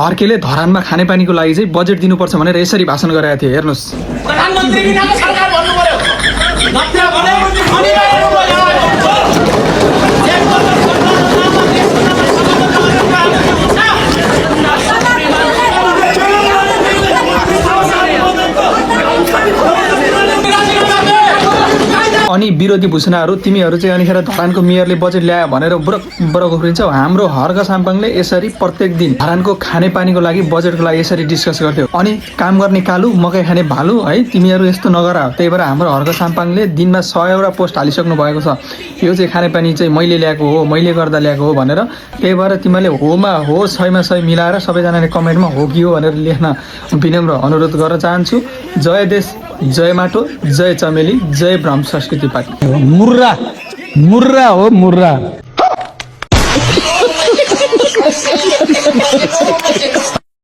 अर्केले धरानमा खानेपानीको लागि चाहिँ बजेट दिनुपर्छ भनेर यसरी भाषण गरेका थिए। हेर्नुहोस्, प्रधानमन्त्री बिनाको सरकार भन्नु पर्यो। नत्र भने अनि विरोधी भूषणाहरू तिमीहरू चाहिँ अनिखेर धरानको मेयरले बजेट ल्यायो भनेर बरक उफ्रिन्छौ। हाम्रो हर्क साम्पाङले यसरी प्रत्येक दिन धरानको खानेपानीको लागि बजेटको लागि यसरी डिस्कस गर्थ्यो। अनि काम गर्ने कालु मकै खाने भालु है, तिमीहरू यस्तो नगर। त्यही भएर हाम्रो हर्क साम्पाङले दिनमा 100 पोस्ट हालिसक्नु भएको छ। यो चाहिँ खानेपानी चाहिँ मैले ल्याएको हो, मैले गर्दा ल्याएको हो भनेर। त्यही भएर तिमीले होमा हो, 100मा 100 मिलाएर सबैजनाले कमेन्टमा हो कि हो भनेर लेख्न विनम्र अनुरोध गर्न चाहन्छु। जय देश, जय माटो, जय चमेली, जय ब्राह्म संस्कृति पार्टी। मुर्रा मुर्रा हो मुर्रा।